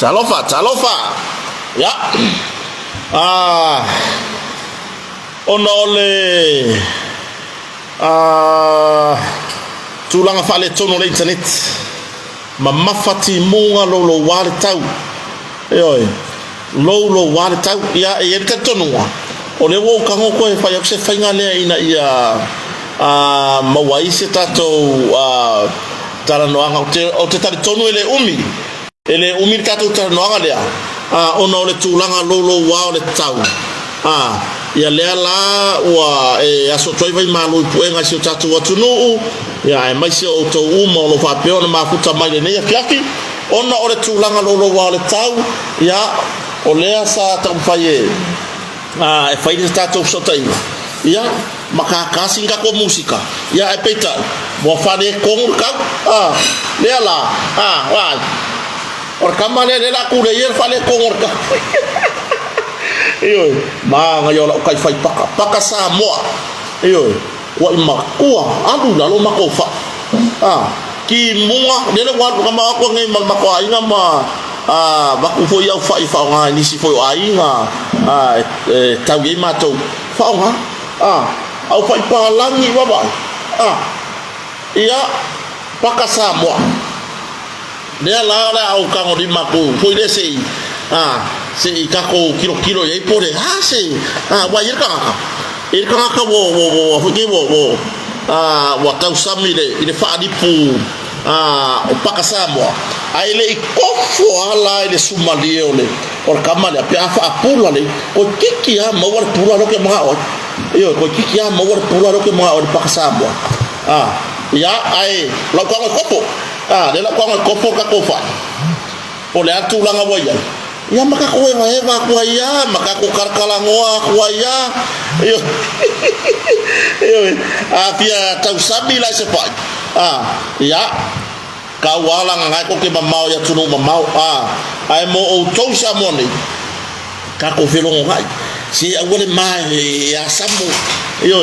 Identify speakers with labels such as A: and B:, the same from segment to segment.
A: talofa ya ona ole tulanga fale tono le internet mamafati munga lolo wale tau oi lolo wale tau ya yenta tono ole wo kango ko fa yakse fainga le ina ia mawaise tato tara noanga o te tari tono ele umi tato tara noanga lea ona ole tulanga lolo wa ole tau ia lea la wa aso toi vai malu puenga si o tato watunu ia mai se o to uma lo fa pe ona mafuta mai le ia fiafi ona ole tulanga lolo wa ole tau ia ole sa tampaye e fai tato sotai ia makakasi ka ko musika ya epeta mo fane kong ka le la wa or kamane le la ku le yer fane kong ka iyo ma nga yo la kai fai paka sa mo iyo wa makua adu la lo makofa ki mua le wa kama ko ngai makwa inga ma baku fo ya fai fa nga ni si fo ainga tau ge mato fa nga au fai palangi baba ia pakasa mo dia la au kango di maku foi desse se kako kilo ia pore se wa irka ka wo fuki wo wa tau samile ile fa di pu o pakasa mo ai le kofo ala ile sumalie ole or kamale apia fa apula le o kiki ma war pula lo ke ma o yo ko kiki ma war pula lo ke ma o pakasa mo ya ai lo ko kopo de la ko kopo ka kofa o le atu langa boya ya maka ko eva ko ya maka ko karkala ngoa ko ya yo apia tau sabila se pa ya kawalang ngai ko ke mamau ya tunu mamau ai mo o to sa moni ka ko felo ngai si awole mai ya samu yo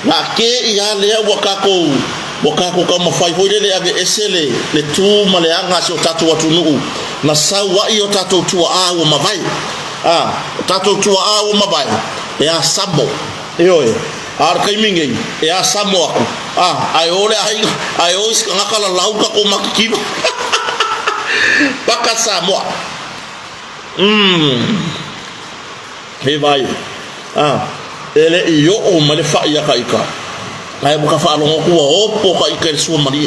A: na ke ya le wa ka ma fai foi le ave esele le tu male anga so tatu watunu na sawa io tatu tu o mavai tatu tu o mavai ya samu yo ar kai mingi ya samu aku ai ole ai os ngakala lauka ko makiki pakasa mo he vai ele io o male fa ya kaika ai buka fa longo ko opo kaika su mari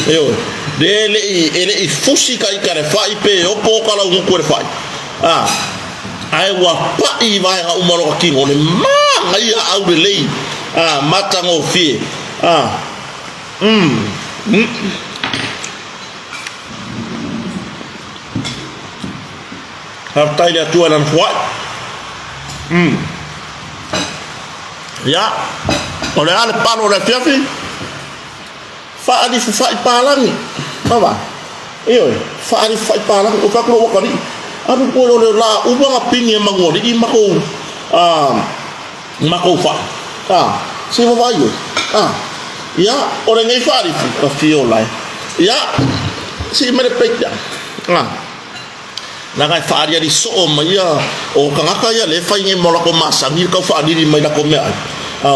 A: yo dele ele fusi kaika re fa ipe opo kala un ko re fa ai wa pa i vai ga umaro ka kingo ne ma ngai au de lei matango fie hartai dia tua dan kuat ya oleh ale palo le fiafi fa adi fa palang baba iyo fa adi fa palang o ka ko wakari adu ko le la uba ngapingi mangoni I mako fa si baba yo ya orang ngai fari ka fio lai ya si mere pekya na ngai fari di so ma ya o kanga ya le fa ngai mola ko masangi ka fari di mai la ko me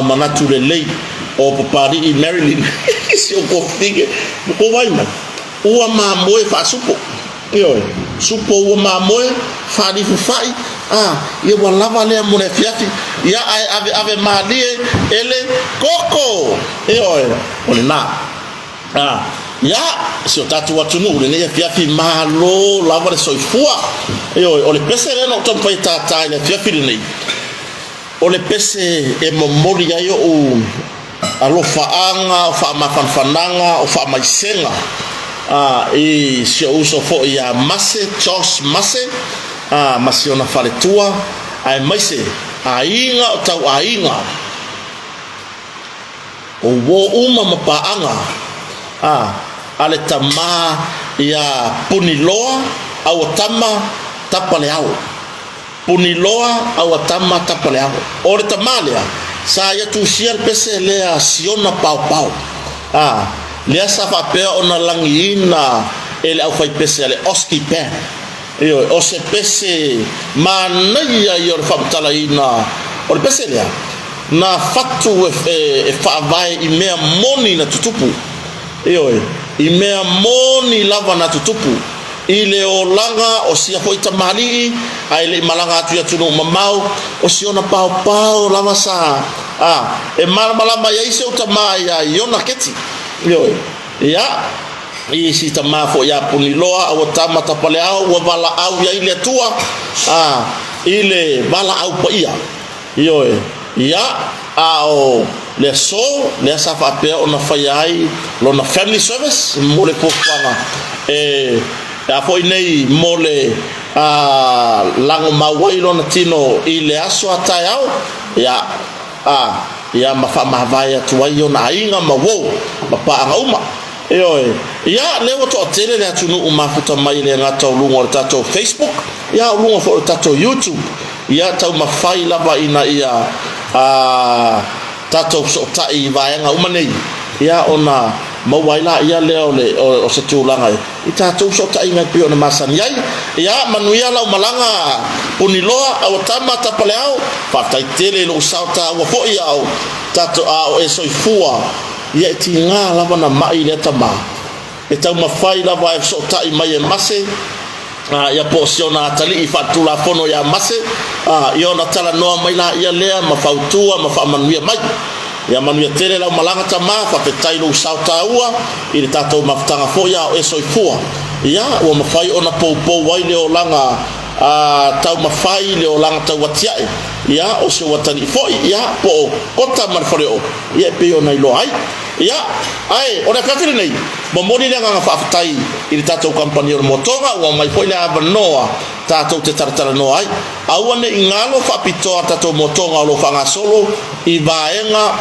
A: mana tu le lei o papari I Maryland si o ko fige ko vai na o ma moe fa supo yo supo o ma moe fari fu fai ye wala vale mo le fiati ya ave malie ele koko yo ole na ya si o tatu watunu le ne fiafi malo la vale soifua yo ole pese no to pai tata le fiafi nei ole pese e momori ya yo alo faanga fa mafanfananga o fa maisenga e si uso fo ya mase chos mase masiona fale tua ai maise ainga tau ainga o wo uma mapaanga ale tama ya puniloa au tama tapaleau puniloa au tama tapaleau ole tamalia saya tu siar pese lea siona pau lea safa pe ona langina ele au fai pese ale oski pe Io o se pese manaia io fa talaina o pese lea na fatu e fa vai I mea moni na tutupu io I mea moni lava na tutupu I le o langa o sia foi tamali ai le malanga atu ya tunu mamau o siona pau pau lava sa e malama ya ise o tamai ya iona keti io ya I si tama fo ya puniloa o tama tapale au wa bala au ya ile tua ile bala au pa ia io ya ao le so le safa pe ona fai lo na family service mole po fanga a foi nei mole lango mawai lo na tino ile aso atai au ya mafa mavaya tuai ona inga mawo mapa anga uma ya lewo to tele le tunu uma futa mai le ngata ulungo tato Facebook ya ulungo fo tato YouTube ya tau mafai lava ina ia tato so tai vaenga uma nei ya ona mawaila ia leo le o se tulanga I tato so tai ngai pio na masan yai ya manuia la malanga puniloa au tama tapaleao fa tai tele lo sauta wa fo ia au tato o eso ifua ia tinga lava na mai le tama e tau mafai lava e so tai mai e mase ia posiona tali I fatula fono ya mase ia na tala no mai la ia lea mafautua mafamanuia mai ia manuia tele la malanga tama fa petai lo sauta ua I tato maftanga fo ia e so ifua ia o mafai ona popo wai le olanga tau mafai le olanga tau watiai ia o se watani fo ia po kota marforeo ia pe ona ilo ai ia ai ora katiri nei bomoni le nga faaftai I tato company o motonga o mai foi le avanoa tato te tartara no ai au ne ingalo fa pito tato motonga lo fanga solo I vaenga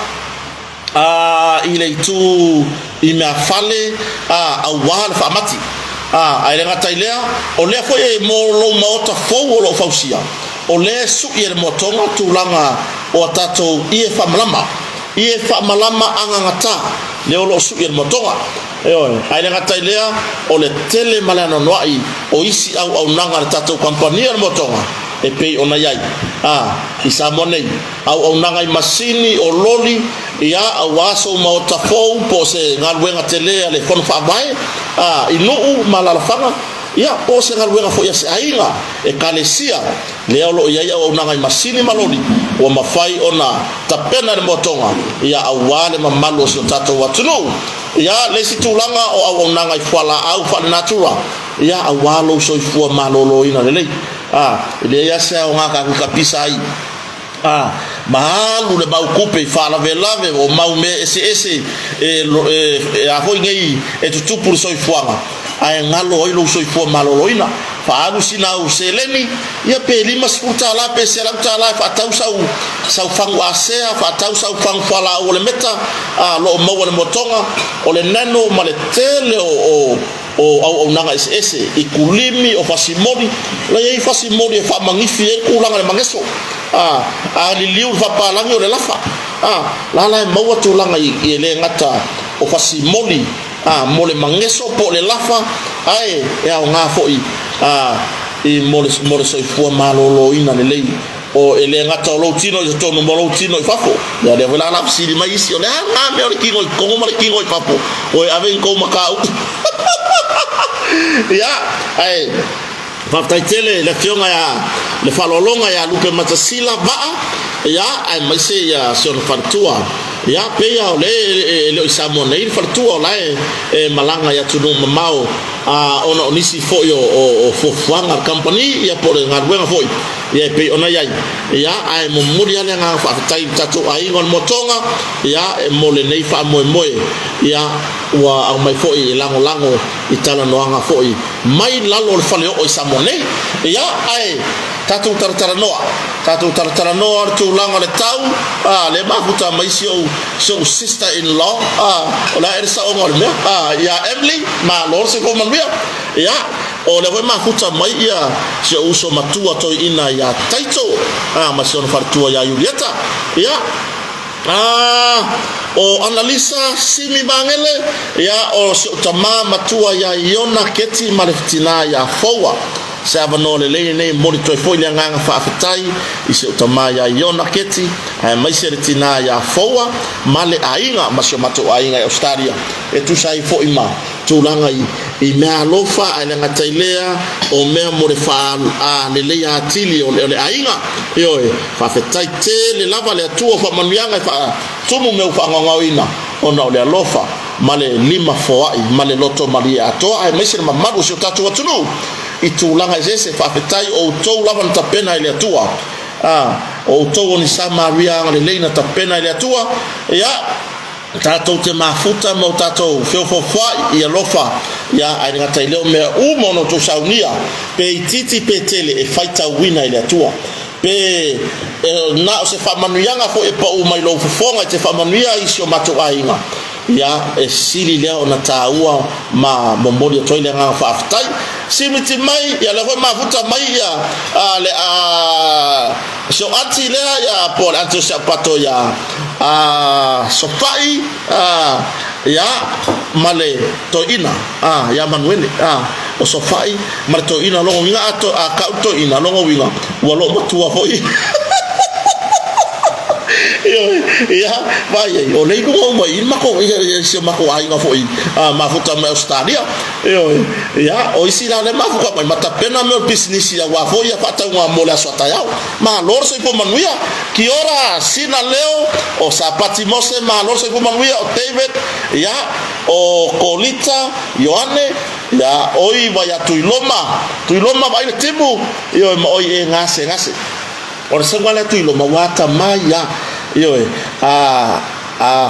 A: I le tu I me afale au wal fa mati ai le ngata ilea o le foi mo lo mota fo lo fausia o le su I le motonga tulanga o tato I fa malama anga ngata le o lo su I le motonga ai le ngata ilea o le tele malana noai o isi au nanga tato kompania le motonga e pe ona yai I sa monei au nanga I masini o loli ia au aso maota fo po se ngalwenga tele le fon fa vai I no malala fanga ia po se ngalwenga fo ia se ainga e kalesia le olo ia au nanga I masini maloli o mafai ona tapena le motonga ia awale mamalo so tato watunu ia le situlanga o au nanga I fala au fa natura ia awalo so ifua malolo ina le ile ia se o ngaka ku kapisa ai malu le mau kupe fala velave o mau me ese a foi ngai e tutupu so ifuanga ai ngalo ilo so ifu maloloina fa agu sina u seleni ia pe lima sputa la pe sela tala fa tau sau fangu asea fa tau sau fangu fala o le meta lo mo le motonga o le nano male tele o nanga ese ikulimi o fasimodi la ye fasimodi fa mangifi e kulanga le mangeso li liu fa palangi o le lafa la mo tu langa I le ngata o fasimodi mole mangeso po le lafa ai ya nga foi I mole so fu malolo ina le lei o ele ngata lo tino yo tono mo lo tino I fafo ya de vola la psi mai si o le me o kingo ko mo le kingo I fafo o aven ko makau ya ai Faftai tele le fionga ya le falolonga ya lupe matasila ba ya ai mai se ya son fartua ya pe ya le isamo nei fartua la malanga ya tunu mamao ona onisi fo yo o fofuanga company ya por ngarwenga foi ya pe ona ya ai mo muria le nga faftai tatu ai ngon motonga ya mole nei fa moe ya wa au mai foi lango itala noanga foi mai lalo le fale o isamo nei ya ai tatu tartara noa tu langa le tau le mafuta mai so sister in law ola ersa o ngol me ya Emily ma lor se ko man ya o le voi mafuta mai ya se uso matua to ina ya taito ma son fartua ya Julieta ya o analisa simi bangele ya o tama matua ya Iona keti maleftina ya fowa sa vano le nei moni toi foi le nganga fa afetai i se utama ya iona keti ai mai se tina ya foa male ainga masio mato ainga e Australia e tu sai foi ma tu langa i me alofa ai nga tailea o me mo le fa a le le ya tili o le ainga yo e fa afetai te le lava le tu fa manuanga fa tumu me fa ngawina ona le alofa male lima foa male loto maria ato ai mai se mamaru se tatu watunu i tūlanga e se whawhetai o tau lava na tapena i le atua o tau o ni Samaria anga le leina tapena i le atua ia tātou te mafuta mo tātou whiawhawhai i alofa ia ai ngata i leo mea umono tō saunia pe i titi pe tele e whaita wina i le atua pe na o se whamanuianga fo e pa umai lo fufonga te whamanuia i sio mato ainga ia e sili leo na tāua ma mombori o toile ngā whaafitai simiti mai ia le hoi mafuta mai ia le so ati lea ia po le ati se pato ia sofai ia male toina ia manuele o sofai male toina longo winga ato kau toina longo winga walo matua foi ia vai o nei ko mai mako se mako ai nga foi mafuta me Australia ia o isila le mafuta mai mata pena me business ya wa foi pata nga mola sota ya ma lor se po manuia ki ora sina leo o sapati mose ma lor se po manuia o David ia o Kolita Yohane ya oi vai tuiloma vai le tibu io oi e ngase ora se ngala tuiloma wata mai ya yo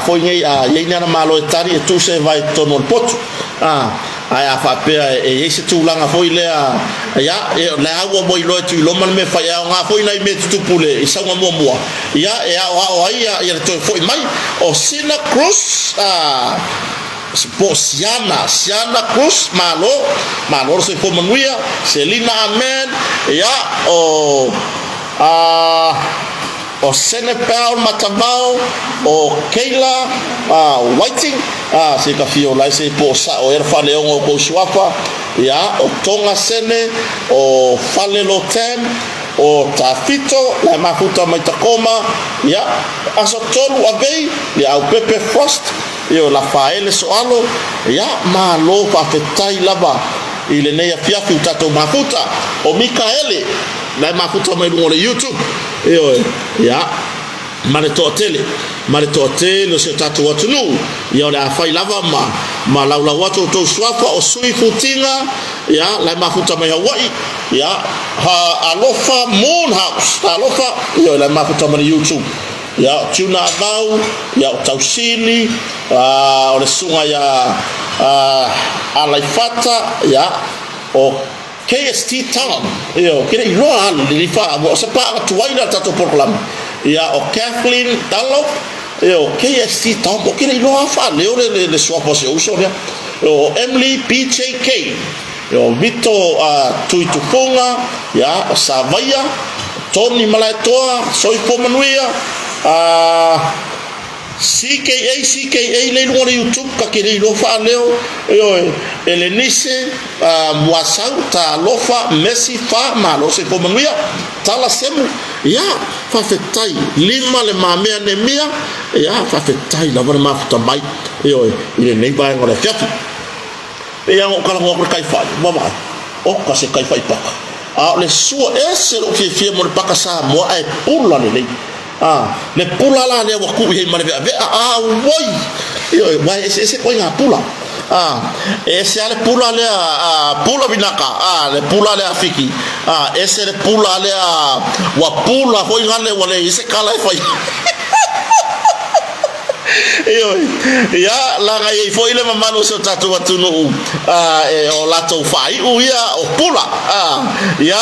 A: foi ngai ye na malo tari e tu se vai tono pot ai a fa pe e ese tu langa foi le ya e la agua moi lo tu lo man me fa ya nga foi na me tu pule e sa mo ya e o ai ya to foi mai o Sina Cruz Siana Cruz malo se foi manuia Selina Amen ya o Senepal Matavao o Keila Whiting se ka fio lai se po sa o era fale o ko suafa ya o Tonga Sene o Fale Loten o Tafito la mafuta mai Takoma ya asotolu avei ya o Pepe Frost yo la faele soalo ya malo fa fetai lava ile nei fiafu tato mafuta o Mikaele la mafuta mai ngole YouTube ya mare to tele se tatu watu nu ya la fai lava ma laula watu to swafa o sui futinga ya la mafuta mai Hawaii ya alofa moon house alofa ya la mafuta mai YouTube ya tuna bau ya tausili o le sunga ya alaifata ya o KST Town kira iloa li fa mo se pa tuaina tato program ya o Kathleen Dunlop KST Town o kira iloa fa le swapa se uso ya o Emily PJK Vito Tuitufunga ya Savaya Tony Malaitoa Soi Pomanuia CKA le ngore YouTube ka kiri lo fa leo Elenise Mwasau ta lofa Messi fa malo se po manuia tala semu ya fa fetai lima le mamea ne mia ya fa fetai la bona mafuta mai ile nei ba ngore fiatu ya ngokala ngokor kai fa mama o ka se kai fa pa le suo ese lo fie mo le paka sa mo ai pula le le pula la le waku he mare ve woi wai ese ko nga pula ese ale pula le pula binaka le pula le afiki ese le pula le wa pula foi ngale wale ese kala foi ya la ga ye foi le mamalo so tatu watu no o lato fai ya o pula ya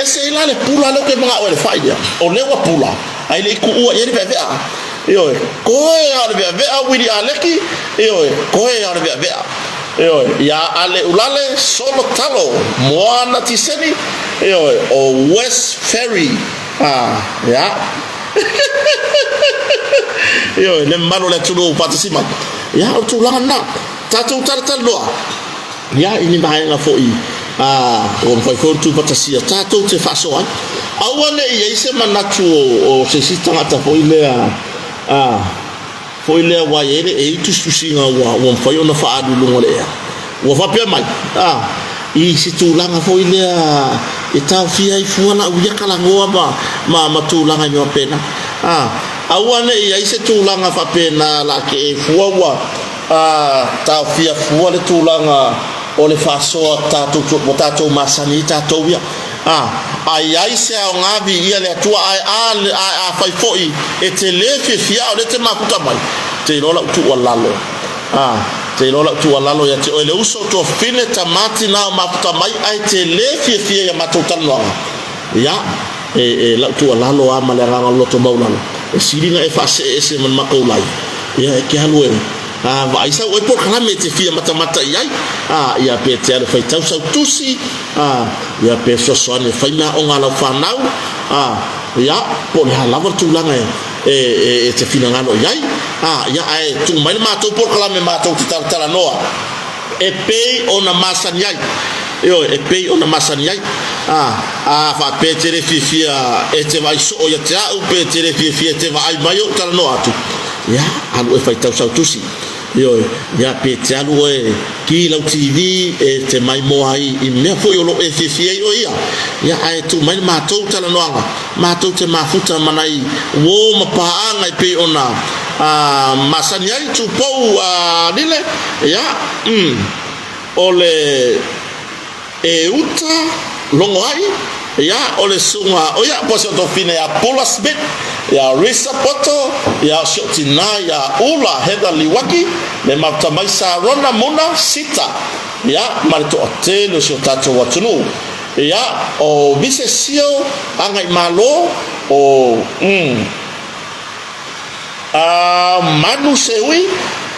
A: ese la le pula lo ke mga o le fai o le wa pula ai le ku o ye ve ko ya le ve wili aleki ko ya le ve ya ale ulale solo talo moana tiseni o West Ferry ya le malo le tulo patisima ya o tulanga tatu tartaloa ya ini mai nga foi o fai fo tu patasia tatou te faso ai awane ia ise manatu o se sitanga ta foi le wa ele e tu susinga wa fai ona fa adu lungo le wa fa pe mai I si tulanga foi le e tau fia I fuana uia kala ngoa ma tulanga mi pena awane ia ise tulanga fa pena la ke fuwa tau fia fuwa le tulanga o le fasoa tatou masani tatou ia ai se o ngavi ia le tua a fai foi e te le fia o le te makuta mai te lola tu lalo te lola tu lalo ia te o le uso to fine tamati na makuta mai ai te le fia ia matutano ia e la tu lalo a malanga loto maulalo e siringa e fa se man makolai ia ke halue vai sa o por kala mete fia mata iai ia pe te fai tau sa tusi ia pe so ne fai na o ngala fanau ia por halava tu langa e te fina ngano iai ia ai tu mai mato por kala me mato tala noa e pe ona masani iai io e pe ona masani iai fa pe te fia e te vai so ia te au pe te fia te vai mai o tala noa tu ia alu e fai tau sa tusi yo ya pe talo e ki la TV e te mai mo ai I me foi o lo e fia o ia ya ai tu mai matou tala noanga matou te mafuta manai wo mapaanga pe ona masani ai tu pou dile ya ole e uta longo ai ya ole sunga o ya poso to fine ya polas bit ya risa poto ya shotina ya ula heda liwaki le matamai sa rona mona sita ya marito hotel so tato watunu ya o bisesio angai malo o manu sewi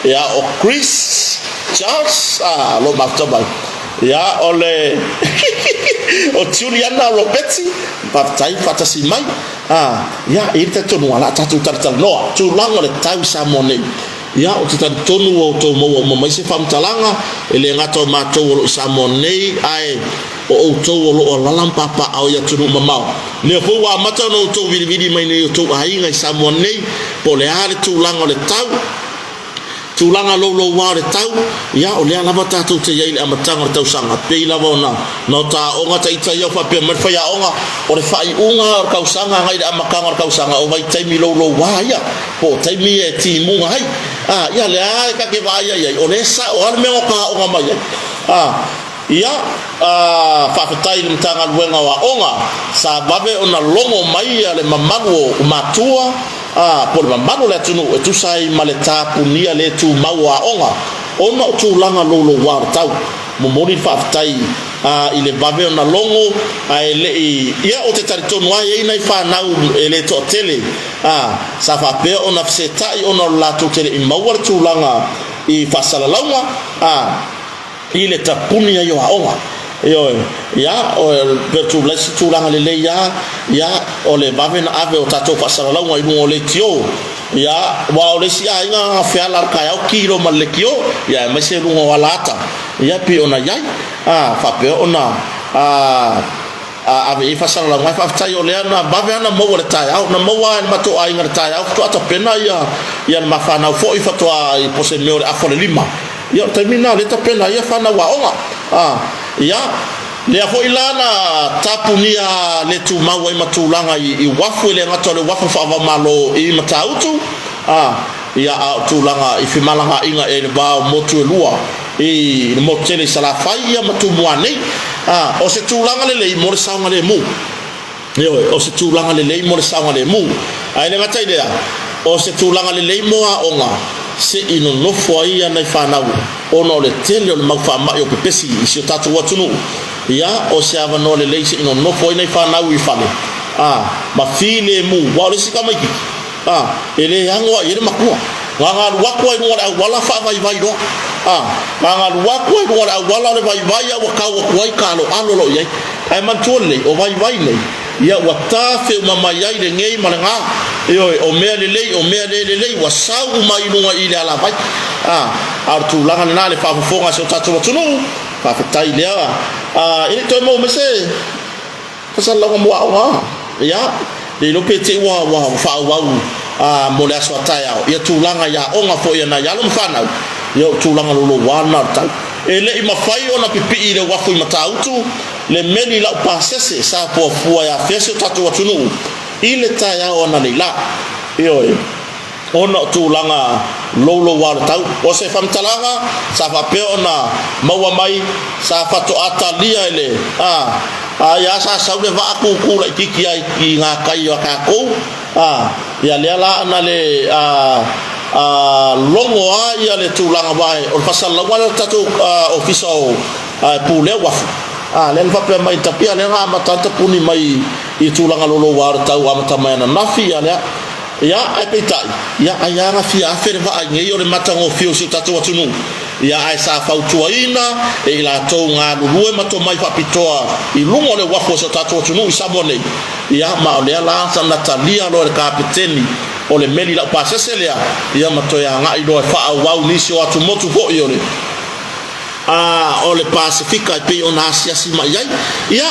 A: ya o Chris Charles lo matamai ya ole o Juliana Roberti baptai fatasi mai ya ita tonu ala tatu tartal no tu lango le tau samone ya o tatu tonu o to mo mai se fam talanga ele ngato mato o samone ai o to o lalam papa au ya tunu mama le fo wa mata no to vidi mai ne to ai ngai samone po le ale tu lango le tau tulanga lo wa le tau ya o le lava tatu te ia le amatanga tau sanga pe lava ona no ta onga ta ita ia fa pe mer fa ya onga o le fai unga ka usanga ngai da makanga ka usanga o vai taimi lo wa ya po taimi e ti mu ngai ya le ai ka ke vai ya o le sa o le me o ka onga mai ia fa fatai le tanga luenga wa onga sa babe ona longo mai le mamago matua por mamano le tunu e tu sai maleta punia le tu maua onga ona tu langa lolo war tau mo mori fatai ile babe ona longo ele ia o te taritono ai nei fa nau ele to tele sa fa pe ona fsetai ona la to tele I mawar tu langa I fasala launga ile tapunia yo onga yo ya o betu lesi tu langa le ya o le baven ave o tato fasala la ngoi no le tio ya wa o le si ai nga fa la ka ya kilo malekio ya me se lungo walata ya pi ona yai fa pe ona ave fasala la ngoi fa tai o le na bavena mo le tai au na mo wa ma to ai nga tai au to ata pena ya ma fa na fo I fa to ai pose me o a fo le lima ya termina le ta pena ya fa na wa onga ya le fo ilana tapunia le tu mawa I matulanga I wafu le ngato le wafu fa malo I matautu ya tulanga I fimalanga inga e ba motu lua I motele sala faia matumuane o se tulanga le mo le sanga le mu yo o se tulanga le mo le sanga le mu ai le ngata idea o se tulanga le mo onga se ino no foi ia na fanau ono le tele o le mafa mai o pepesi I se tatu watunu ya o se ava no le leise ino no foi na fanau I fale ma file mu wa le sika mai ele yango ele makua nganga wakwa I ngora wala fa vai do nganga wakwa I ngora wala le vai ya wa ka wa kalo alolo ye ai man tole o vai nei ia watafe mama yai le ngei malanga yo o me le wa sau mai no I le ala vai artu langa na le fa fonga so tatu tunu fa fetai lea ini toi mo mese pasal lo mo wa ya le lo pete wa fa wa mo le aso taya ia tulanga ya onga fo ia na ya lo mfana ia tulanga lo wana ta ele i mafai ona pipi ile wa fo matautu le meni la pasese sa po fua ya fese tatu watunu ile taya ona ni la iyo ona tulanga lolo wala tau o se famtalanga sa fa pe ona maua mai sa fa to atalia ele ya sa saude va aku ku la kiki ai ki nga kai wa ka ko ya le la na le longo ya le tulanga vai o pasal la wala tatu official pu le wa le fa pe mai tapia le nga matata puni mai I tulanga lolo wala tau amata mai na nafi ya le ya ai peitai ya aya nga fia fere va ngai o le matango fio si tatu watunu ya ai sa fautuaina e la tonga lue mato mai fa pitoa I lungo le wafo sa tatu watunu I sabone ya ma le la sa Natalia lo le kapiteni o le meli la paseselea ya mato ya nga I lo fa au nisi o atu motu ho yo le o le Pasifika pe ona Asia si mai ya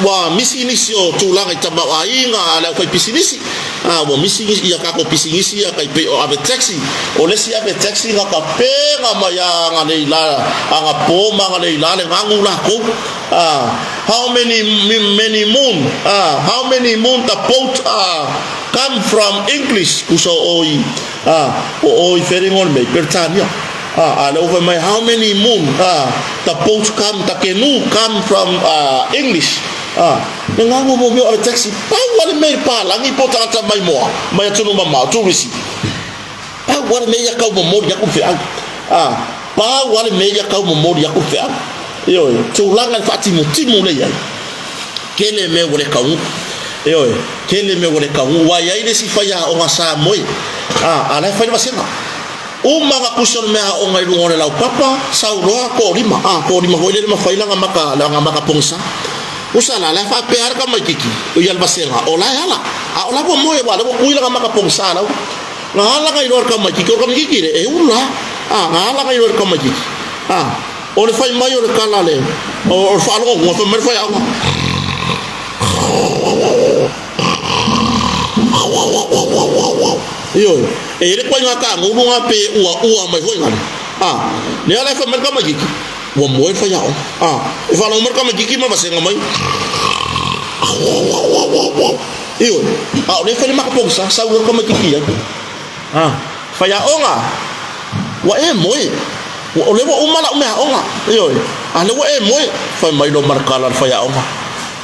A: wa misi nisi o tulanga tama wa inga la ko pisinisi wa misi ia ka ko pisinisi ia kai pe o ave taxi o le si ave taxi nga ka pe nga maya nga le la nga po ma nga le la le ngangu la ko how many moon the boat come from English kuso oi oi feringon me pertania over my how many moon the boat come the canoe come from English ngango mo mo taxi pa wala me pa langi po tata mai mo mai tunu mama tourist pa wala me ya ka mo ya ku fe pa wala me ya ka mo ya ku fe yo tulanga fatimu timu le ya kele me wole ka yo kele me wole ka wa ya ile si fa ya o ngasa moi ala fa ni basina uma ka kuson me o ngai ngone lau papa sauroa ko lima hoile ma faila nga maka pongsa usala la fa pear ka makiki o yal basenga ola yala ola bo moye wala bo kuila maka pongsa la ngala ka ilor ka makiki re ula ngala ka ilor ka makiki o le fai mai o le kala le o fa lo ngo fa mer fa ya yo ele kwa ngaka ngulu ngape ua mai foi ngani ne ala fa merka magiki wa moe fa yao fa lo merka magiki ma basenga mai yo ne fa ma kapongsa sa ua ka magiki ya fa ya onga wa moe o le wa umala me onga yo ale wa moe fa mai lo marka la fa ya onga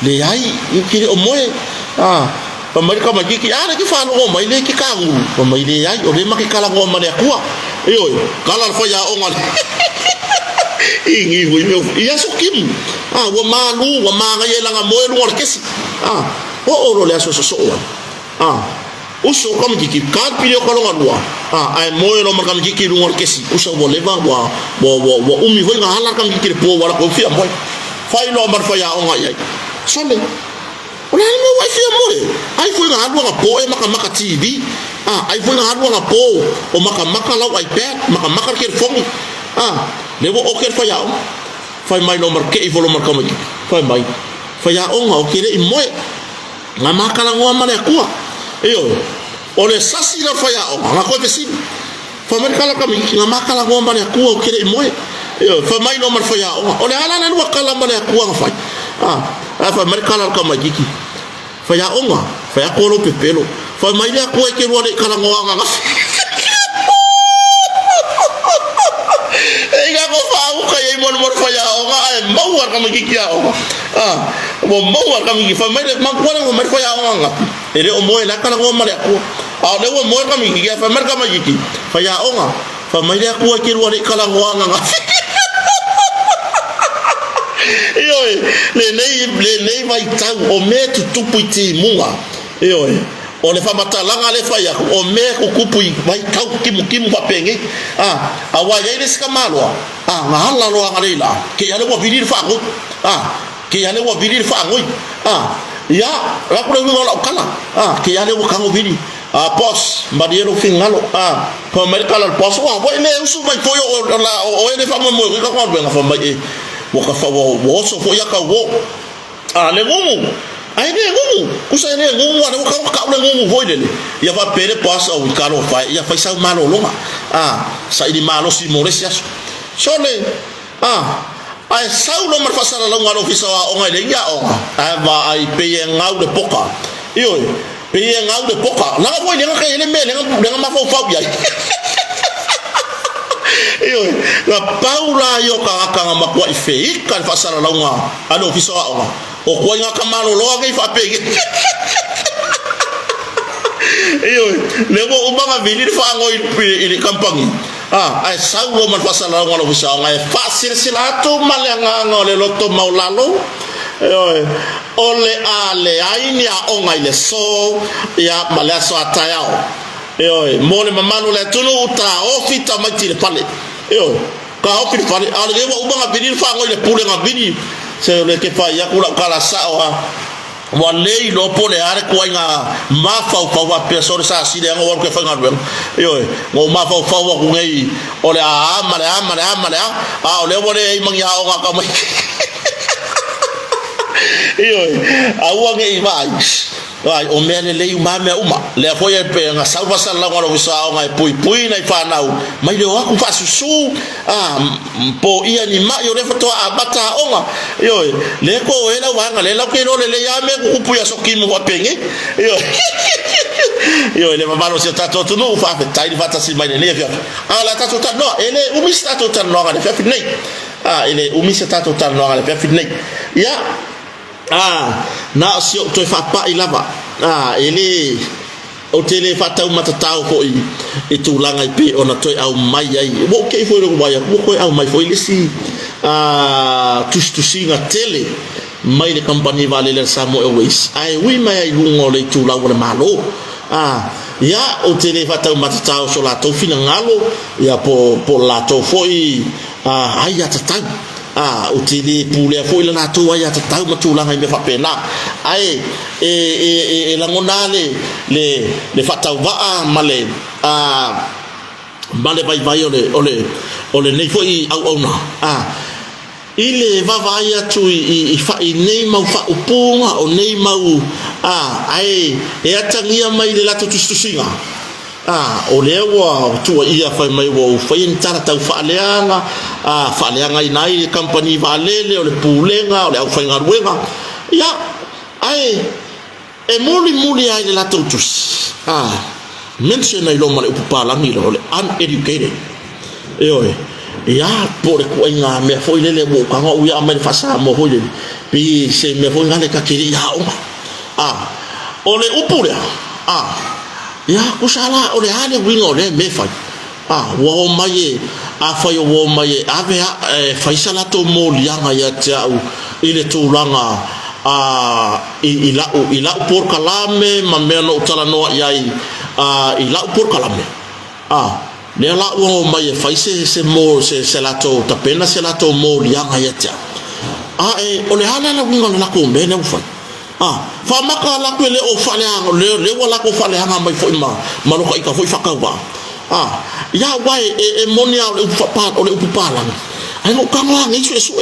A: le ai kiri o moe pamerka magiki ana ki fa no mai le ki kangu o mai le ai o le makikala ngo mane akua yo kala fa ya onga ingi wi me ya sokim wa malu wa manga yela nga moe lu orkesi o ro le aso so uso kam jiki kan pilio ko longa lua ai moe no marka jiki lu orkesi uso bo leva wa umi voi nga hala kam jiki po wala ko fia moe fai no mar fa ya onga ai sole ona no wa fia moe ai foi nga hadwa po e maka TV ai foi nga hadwa po o maka lau iPad maka ke phone le wo o ke fa ya fai mai no marke I volo marka mai fai mai fa ya onga o kire I moe nga maka la ngoma le akua yo ole sasi la fa ya onga ko vesi fa marka la kam nga maka la ngoma le akua o kire I moe yo fa mai no mar fa ya onga ole ala na wa kala mane akua fa fa marka la kam jiki fa ya onga fa ya kolo pepelo fa mai le akua ke wole kala ngoma nga Ega ko fa u ka ye mon fa ya onga mau war kam jiki ya onga mau war kam jiki fa mai le ma ko na fa ya onga ele o moe la kala ngoma le akua le o moe kam jiki fa marka ma jiki fa ya onga fa mai le akua ke wole kala ngoma nga yo le nei vai tau o me tu puiti munga yo o le fa matalanga le fa ya o me ku kupui vai tau kimu pa penge awa ya ile skamalo ngala lo ngarela ke ya le wa virir fa ngut ke ya le wa virir fa ngoi ya la ko le ngola kala ke ya le wa kango viri pos mbadiero fingalo pa merkala pos wa ne usu mai foyo o ene fa mo ka ko benga fa mai wa ka fa wo so fo ya ka wo le ngumu ai le ngumu kusa le ngumu wa ka le ngumu voi le ya va pere pas au karo fa ya fa sa malo longa sa ini malo si moresia sole ai saulo mar fasara longa no fisa o ngai le ya o va ai pe ngau de poka io pe ngau de poka la voi le ngai le me le ma fa ya io la paula yo ka ma kwa ife kan fasara longa ano fisa o ko nga kamalo lo ngai fa pe io le mo ubanga vili fa ngoi ile kampangi ai saulo man fasala ngalo bisa ngai fasil silatu malanga ngole loto maulalo ole ale aini a onga ile so ya malaso atayao mole mamano le tunu uta ofita matile pale ka ofita pale ale mo ubanga vili fa ngoi le pule ngabini se le ke fa ya kula kala sawa wa lei lo pole are ko nga ma fa wa persona sa si de ngor ke fa ngar ngo ma fa wa ku ngai ole male ole ole mang ya o ka mai awa ngai vai o mele lei uma le foi pe nga salva sala ngoro visa ngai pui nai fa nau mai le wa ku fa susu po ia ni ma yo le foto abata onga le ko ela wa nga le la ke le ya me ku pu ya sokimu wa penge le mama no se tato tu no fa tai va ta si mai le via la tato ta no ele umi sta to ta no ga fe nei ele umi se tato ta no ga fe nei ya na sio to fa pa ilava ele o tele fa tau matatau ko i tu langa i pe ona toi au mai ai mo ke foi ro mai mo ko au mai foi le si tu singa tele mai le company vale le samo always ai wi mai ai lungo le tu la wala malo ya o tele fa tau matatau so la to fina ngalo ya po la to foi ai ya tatau o tele pule foi la to ya tatau matulanga i me fa pena ai la ngonale le fa tau va male male vai ole nei foi au ona ile va ya tu i fa i nei mau fa upunga o nei mau ai atangia mai le lato tustusinga o lewa tu ia fa mai wo fa intara tau fa leanga inai company valele o le pulenga o le au fa ngaruenga ya ai muli ai le lato tus mention ai lo male upala ni lo le uneducated ya por ko nga me foi le mo ka ngo ya me fa sa mo ho le pi se me foi ngale ka kiri ya o le upura ya kusala o le ale wingo le me fa wo mai fa yo wo mai ave fa sala to mo lianga ya tau ile to langa ila por kalame mameno utala no yai ila por kalame le la wo mai fa se mo se la to tapena se la to mo lianga ya tau o le hala la wingo la ko me ne fa fa maka la ko le o fa le wala ko fa le hanga mai fo ma no ka ika fo fa ka wa ya wai monia le fa pa o le upala ai no ka nga ngi su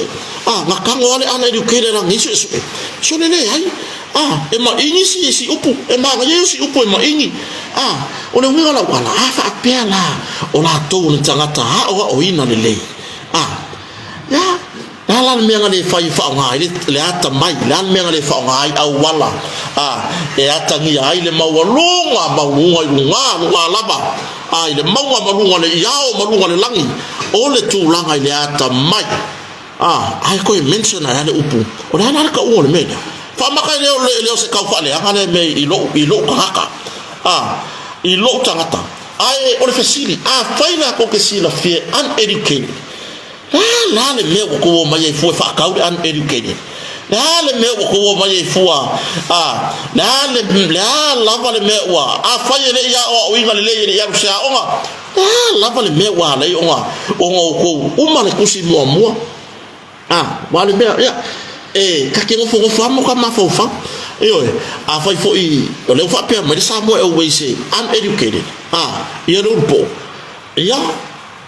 A: nga ka ngo le ana educated ra ngi su so le ai ma ingi si upu ma ga si upu ma ingi o le winga la wala fa pela o la to ni tangata o ina le ya la me ngale fa ngai le ata mai la me ngale fa ngai au wala ata ngi ai le mawalunga lunga laba le malunga le yao malunga le langi o le tu langa le ata mai ai ko mention na le upu o la na ka o le media fa maka le se ka fa le ngale me ilo kaka ilo tangata ai o le fasili faina ko ke sila fie uneducated la le me ko mai fu fa ka uneducated la le me ko mai fu la le me wa fa le ya o inga le ya sa onga la le me wa le onga ko uma le kusi mo wa le me ya ka ke ngo fo mo ka ma fo fa fa fo i le fa pe me sa mo always uneducated ya no po ya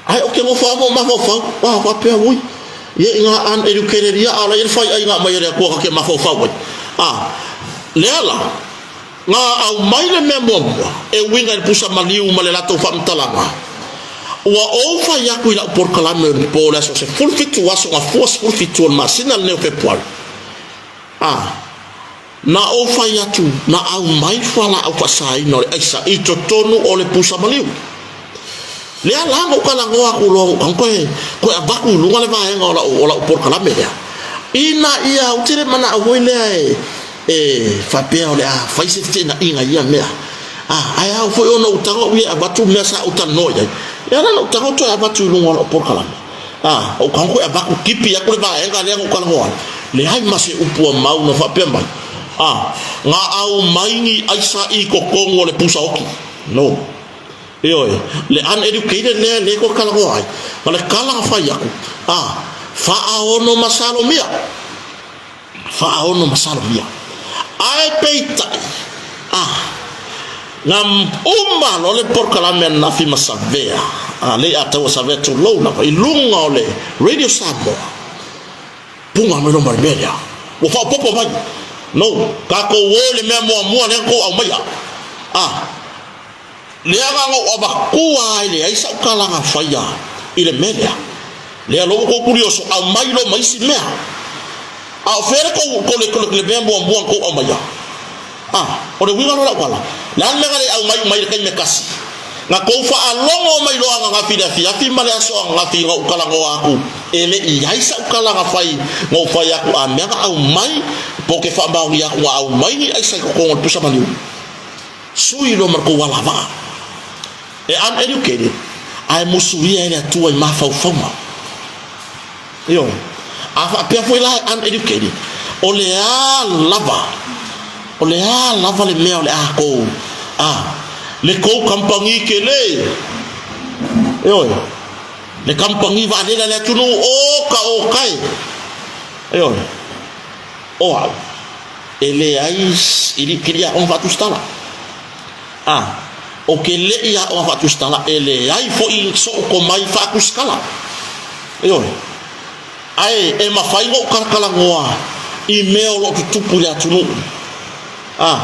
A: ai o ke ngo fo mo ma fo fa wa pe wi ye nga uneducated ya ala il fai ai nga mai re ko ka ke mafau lela nga au mai le memo e winga il pusa maliu malelato fa mtalanga wa ofa ya ku ila por kala me pola so se full fit to waso nga force full fit to masina ne pe poal na ofa ya tu na au mai fala au fasai no isa ito tonu ole pusa maliu le ala ngo kala ngo aku lo ko abaku lu ngale va nga ola por kala me ya ina ia utire mana hoile fa pe ole fa ise tina inga ia me aya foi ono utango wi abatu me sa utano ya na utango to abatu lu ngola por kala o kan ko abaku kipi ya ko va nga le ngo kala ngo le hai mase upu mau no fa pe mai nga au maingi aisa I kokongo le pusa oki no le uneducated le ko kala ngo ai le kala fa ya ku fa ono masalo mia ai peita ngam no le por kala men na fi masavea le ata wa savea tu lo na ilunga ole radio Samoa punga me lo marbelia wo fa popo mai no ka ko wo le me mo le ko au mai le anga ngo abakua ile ai sa kala nga faya ile media le lo ko curioso au mai lo mai si mea fere ko le be mo ko au mai o de winga lo la kwala la me gale au mai kai me kasi na ko fa alongo mai lo nga fi male aso nga fi ngo kala ngo aku ele I sa kala nga fai ngo fai aku amega au mai poke fa ba ya au mai ni ai sa ko ngo pusa maliu sui lo marko wala va uneducated ai musuia ele tua ma fa fama afa pe foi la uneducated ole lava le mea le ko le ko kampangi ke le le kampangi va le tunu o kai ele ai ili queria on va tustala o ke le ia on va tustala ele ai fo in so ko mai fa kuskala ai e ma fai ngo kala ngoa email lo tupu ya tunu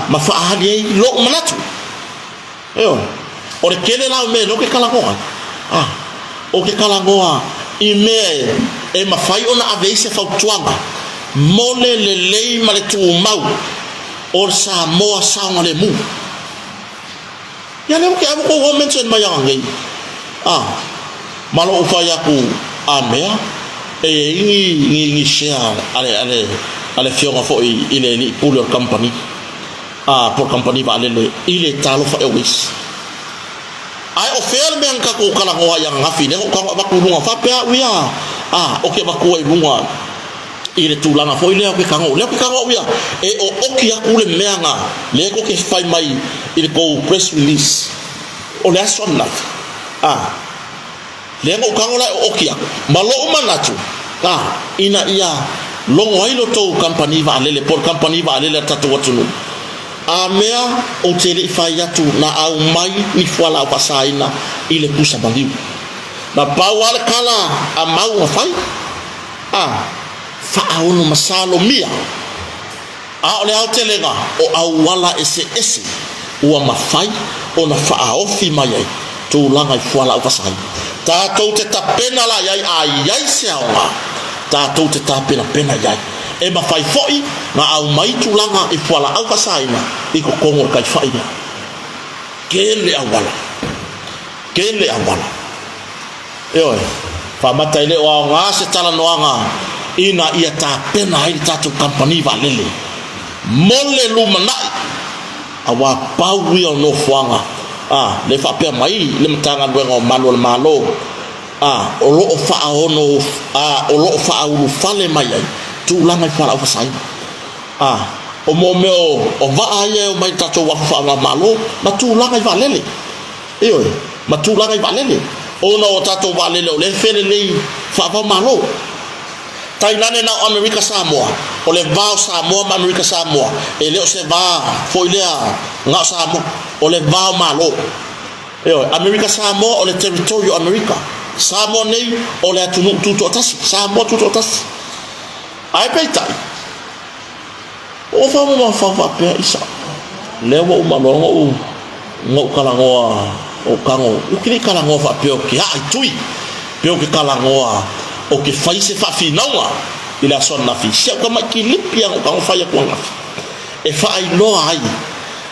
A: ma fa hadi lo manatu o le kele la me lo ke kala ngoa o ke kala ngoa email e ma fai ona aveise fa tuanga mole le lei ma le tu mau o sa mo sa ngale mu ya le ke amo ko mention ma yang ngai malo fa ya ku amea ini share ale fiona fo ile ni pour leur compagnie pour compagnie va aller il est talo fa ewis ai offer men ka ko kala ko yang ngafi ne ko ba ku lunga fa pe wia okay ba ku lunga ile tulanga fo ile ke kango wia o oki ya ku le menga le ko ke fai mai ile ko press release o le sonna lengo kangola okia malo manatu ina ia longo ilo to company va lele por company va lele tatu watunu amea o tele faya tu na au mai ni fala pasaina ile pusa bandiu na pawal kala amau fai fa aunu masalo mia ole au telenga o au wala ese o mafai ona fa ofi mai tu langa fala pasaina tatou te tapena la ai seaonga tatou te tapena pena yai e mawhai foi na au mai tulanga I fuala au kasaina I ko kongo kai whaina kele awala whamata ile o ngā se tala noanga ina ia tapena hai tatou company va lele mole lumanai awa paui o no fuanga le fa pe mai le mtanga ngwa malo o lo fa ono o lo fa u fale mai tu langa fa la fa sai o momeo o va aye o mai tato wa fa malo ma tu langa va lele ma tu langa va lele o no tato va lele o le fele le fa malo Thailand na America Samoa o le va Samoa America Samoa e le se va foi le nga Samoa o le va malo America Samoa o le territorio America Samoa nei o le atunu tuto tas Samoa tuto tas ai peitai o fa pe isa lewa uma longo u ngo kalangoa o kango u kiri kalangoa fa pe o ki ai tui pe o ki kalangoa o ki faise fa finaua ila son na fi se ko ma ki lipia o kango fa ya ko nga e fa ai lo ai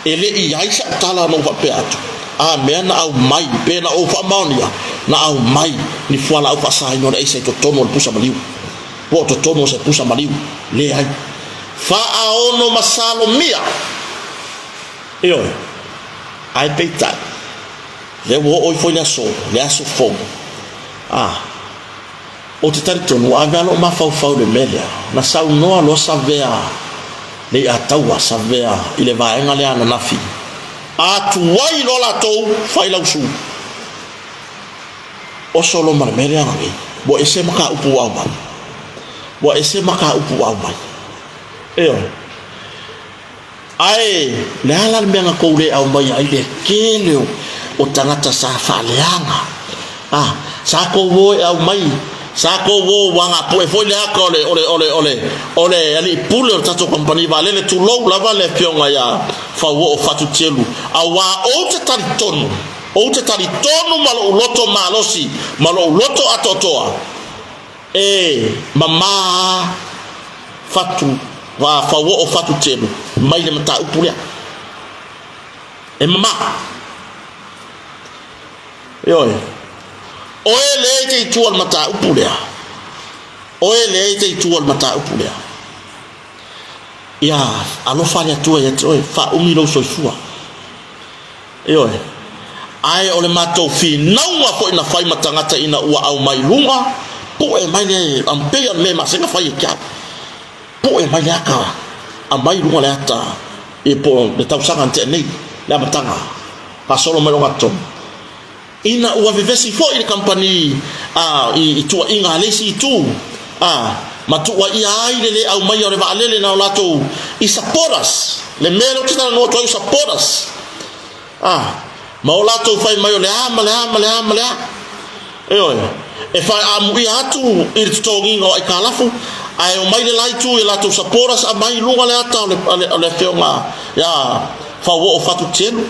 A: ele i ai sa tala no fa pe atu a me na au mai pe na o fa maunia na au mai ni fuala au fa sai no e se to tono pusa maliu o to tono se pusa maliu le ai fa aono masalo mia io ai peita le wo oi foi na so le aso fo o te tarito no avalo ma fa de melia na sau no lo savea le ataua savea ile va enga le ana nafi a tuai lo la tou fai la usu o solo mar melia ngi bo ese maka upu au mai bo ese maka upu au mai eo ai le ala me nga ko le au mai ai le keleo o tangata sa faleanga sa ko wo au mai sa ko wo wanga po e foi le ako ole ali pulo tato company vale le tu lo la vale pionga ya fa wo fatu telu awa o te tali tonu malo loto malosi malo loto atotoa mama fatu wa fa wo fatu telu mai le mata upulia mama yo oe le te tual mata upulia ya alo fanya tu ya tu fa umilo soifua yo ai ole mato fi naua fo ina fai matangata ina ua au mai lunga po e mai le ampea me ma senga fai kia po e mai aka a mai lunga le ata e po le tau sanga te nei la matanga pa solo me longa to ina ua vivesi fo i company i tua inga lesi tu matu wa ia ai le au mai ore va lele na lato i saporas le melo tita no to i saporas ma o lato fai mai le ama e fai amu i atu i togi ngo i kalafu ai o mai le lai tu i lato saporas a mai lunga le ata le feonga ya fa wo fatu tenu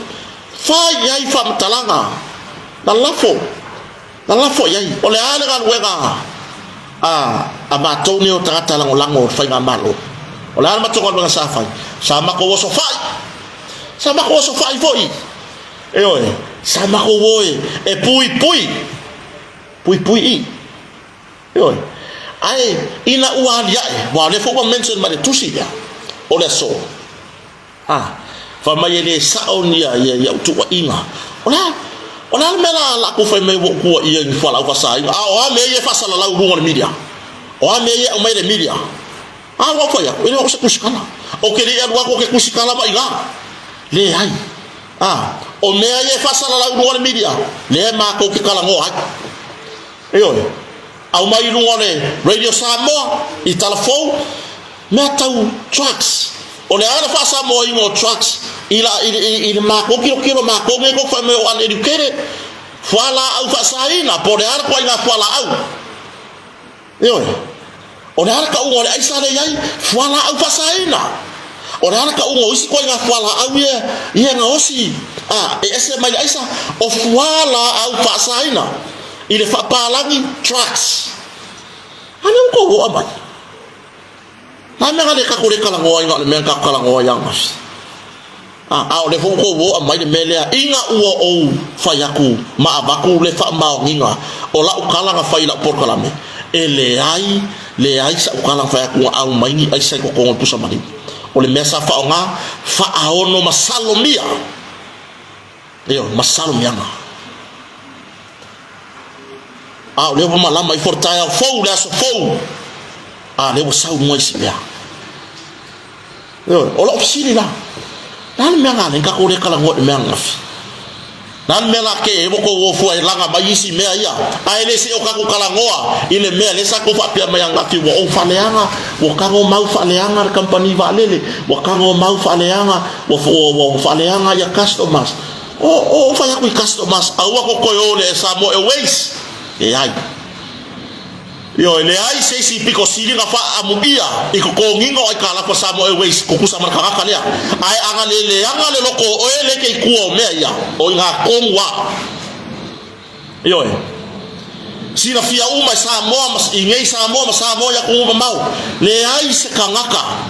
A: fai ai fa mtalanga na lafo yai ole ale kan wega ama toni o tata lango fai ngamalo ole ale matongo nga sa fai sama ko so fai foi sama ko wo e pui ai ina ualia wa le fo mention ma le tusi ya ole so fa mai le saonia ya tu wa inga ona mela la ku fai me wo ku ia ni fala fa sai o me ye fa sala la u media o me ye o me de media wa fa ya ile o se kusikala o ke le wa ko ke kusikala ba ila le ai o me ye fa sala la u media le ma ko ke kala ngo ai au mai lu ngone radio Samoa i telefon me tau trucks o le ara fa Samoa i ngo trucks ila ma ko kilo ma ko me ko fa me an educated fala au fa saina por ar ko ina fala au o le ar ka u ai sa le ai fala au fa saina o le ar ka u isi ko ina fala au ye nga osi ese mai ai sa o fala au fa saina ile fa palangi trucks ana ko o abai na me ngale ka ko le kala ngoa nga me ka kala ngoa yang mas o le fo ko wo mai le melea inga ua o fayaku ma abaku le fa ma nginga o la ukala nga faila por kala me le ai sa ukala fayaku au mai ni ai sa ko ko pusa mani o le mesa fa nga fa aono masalomia masalomia o le ma la mai fortaya fo le so fo le wo sa mo isi ya o la opsini la nan me ngale ka ko re kala ngot me ngafi nan me la ke mo ko wo fu ai langa ba yisi me ya ai le si o ka ko kala ngoa ile me le sa ko fa pia me ngafi wo o fa leanga wo ka ngo mau fa leanga company va lele wo ka ngo mau fa leanga wo fa leanga ya customers o fa ya ku customers awa ko ko yo le sa mo e waste le ai yo le ai se si piko sili nga fa amubia iko ko ngingo ai kala ko Samoa Airways ko kusa marka kale ai anga le anga le loko o ele ke kuo me ya o nga kongwa yo sila fia uma Samoa mas ingei Samoa ya ko mau le ai se kangaka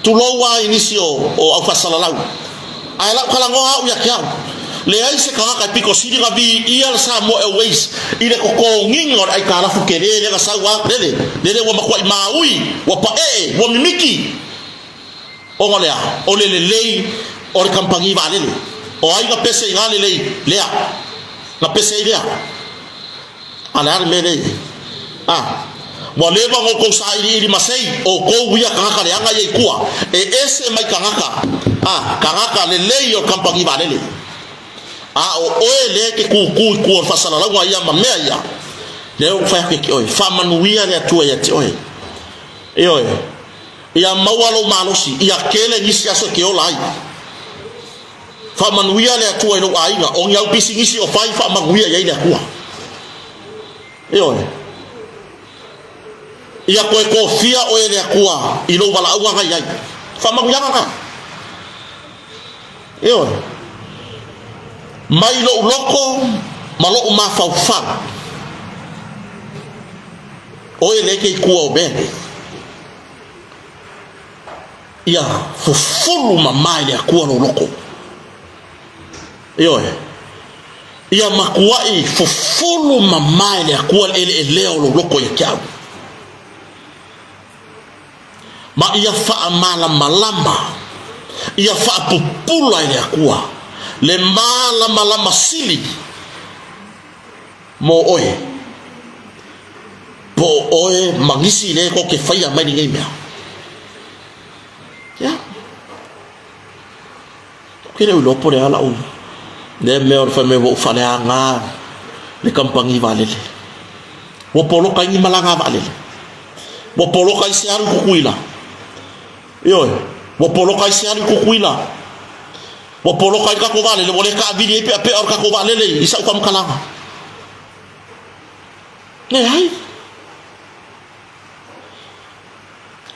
A: tulowa inisio o au fasalalau ai la kala ngoa u ya kiau le ai se kangaka piko sili nga vi ia Samoa Airways ile ko ngingo ai kala fu kerere ga sawa lele wa makwa maui wa pae wa mimiki o ngolea o lei o le kampangi va lele o ai ga pese ngale lea na pese lea ala mele wa leva ngo ko sa iri masei o ko wia kangaka le anga ye kua ese mai kangaka kangaka lele o kampangi va lele o ele ke ku fasala la ya mamea ya leo fa ke oi fa manuia le tua ya te oi ya mawalo malosi ya kele ni sia so ke olai fa manuia le tua no ai nga on ya bisi ngisi o fa manuia ya ile akua ya ko kofia o ele akua ilo wala au nga ya fa manuia nga mai lo loko malo ma fa o ele ke kuo be ya fufulu mama ile kuo lo loko ya makuai fufulu mama ile kuo ele leo lo loko ya kiau ma ia fa malama ia fa pupula ile kuo le malama sili mo oe po oe mangisi le ko ke faia mai ningai mea ya kire ulo po le ala u le me or fa me wo fa le anga le kampangi valele wo polo kai ni malanga valele wo polo kai se aru kukuila wo polo kai se aru kukuila wo polo kai ka ko vale le boleh ka bini pe or ka ko vale le isa ko mkalanga le hai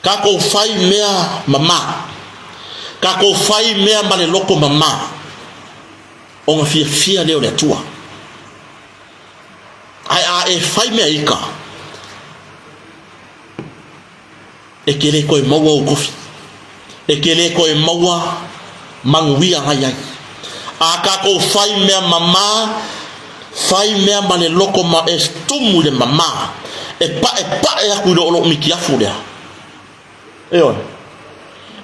A: ka ko fai mea mama ka ko fai mea male loko mama on fia le tua ai fai mea ika e kele ko mawa o kofi e kele ko mawa manguia hayai aka ko fai mea mama fai mea male loko ma estumu le mama e pa e ku lo miki afu le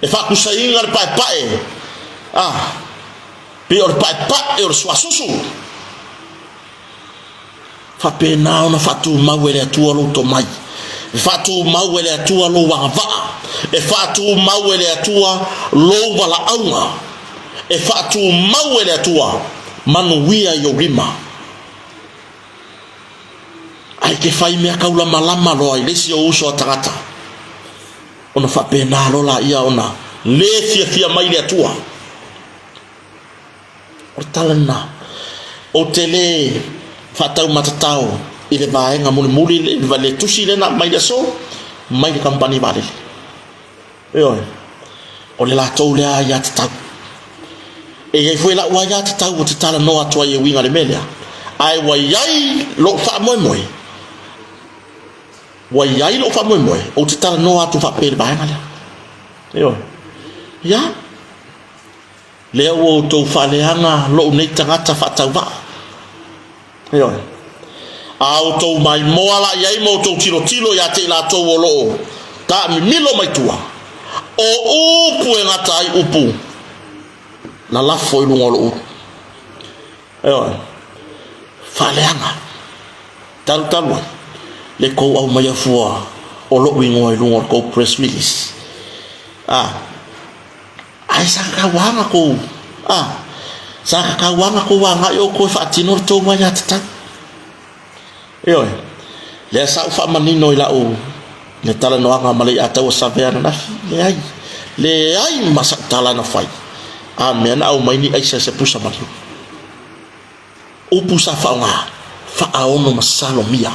A: e fa ku sainga le pa pe or pa e or swasusu fa pena ona fatu mawele tua lo to mai fatu mawele tua lo wa e fatu mawele tua lo wala aunga e fatu mawele tua manuia yorima ai ke fai mea kaula malama lo ai lesi o uso atangata ona fa pena lo la ia ona le fia mai le tua o talana o tele fatau matatau ile vaenga muli le vale tusi le na mai le so mai le kampani vale o le la tau le ya tatau e foi la wa ya tatau o tala no atua ye winga le melia ai wa yai lo fa moi wa yai lo fa moi o tala no atu fa pe vaenga le ya le o to fa le anga lo nei tangata fa tau va auto mai moala yai mo to tilo ya te la to lo ta mi milo mai tua o upu e ngatai upu la la foi lu ngolo faleanga tal le ko au mai fua o lo wingo lu ngol ko press release ai saka wanga ko saka wanga ko wanga yo ko fa tinor to mai atata le sa fa manino ila o le tala no anga malai ata o savea na le ai masa tala na fai amen au mai ni ai se pusa mari o pusa fa nga faaono masalo mia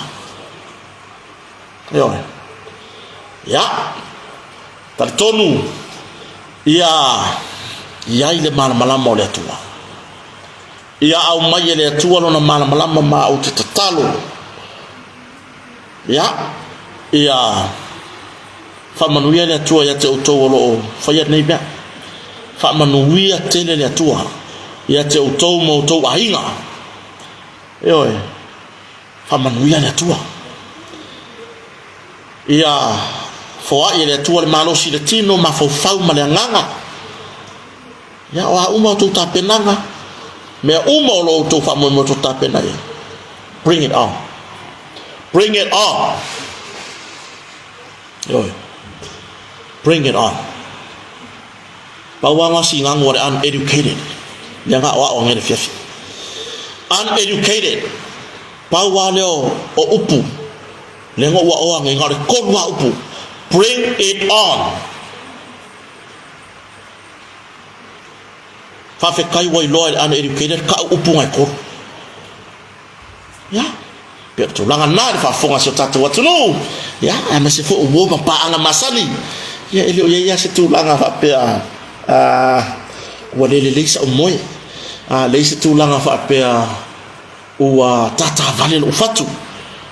A: yo ya tartonu ia ile malama o le atua ia au mai le atua lona malama ma o te tatalo ia famanuia le atua ia te outou lo faia nei bea famanuia tele le atua ia te outou mo outou ainga yo famanuia le atua ia foa ia le atua le malosi le tino ma fau ma le nganga ya wa uma tu tapenanga me uma lo tu fa mo tu tapenai bring it on yo bring it on bawanga singang wa uneducated ya nga wa ngene fiafi uneducated bawa leo o upu le ngo wa o ngai ngare ko wa upu bring it on fa fe kai wai loy uneducated ka upu ngai ko ya pe tu langa na fa fonga so tatu watu no ya ama se fo wo pa anga masani ya ele ya se tu langa fa pe wa le lisa o moy le se tu langa fa pe o tata vale o fatu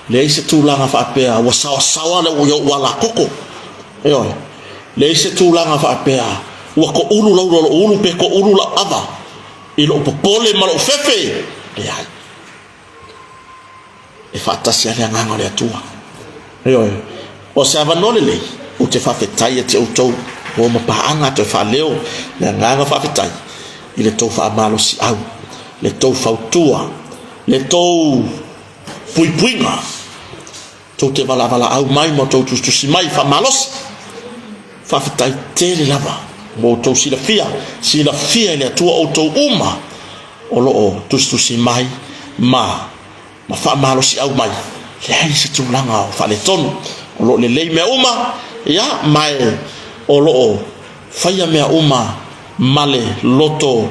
A: le se tu langa fa pe wa sawa le o wala koko yo le se tu langa fa pe wa ko ulu pe ko ulu la ava ilo popole malo fefe le ai e fatta sia le nganga le atua yo o se avanole le o te fa fetai te auto o mo pa anga te fa leo le nganga fa fetai ile to fa malo si au le to fa tua le to puipuinga to te vala au mai mo to tu si mai fa malos fa fetai te le lava mo to si la fia le tua o to uma o lo tu si mai ma fa malo si au mai le ai se tu langa fa le ton o lo le me uma ya mai o lo fa ya me uma male loto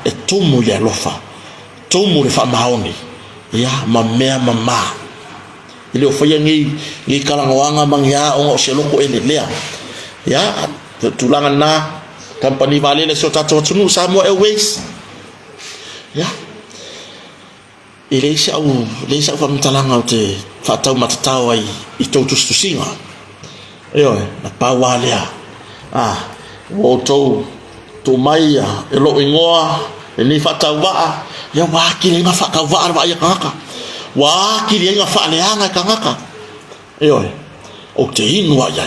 A: e tumu le lofa tumu le fa maoni ya mamea mama ile o fa ya ngi kalangwanga bang ya o se loko ele lea ya tulanga na company vale le so tato tunu Samoa Airways ya ile sa fa mtalanga te fatau matatau ai I tautu singa yo na pawalea wo to mai e lo ingoa e ni fatau va ya wa kile nga fa ka va va ya kaka wa kile nga fa le anga kaka yo o te inu ai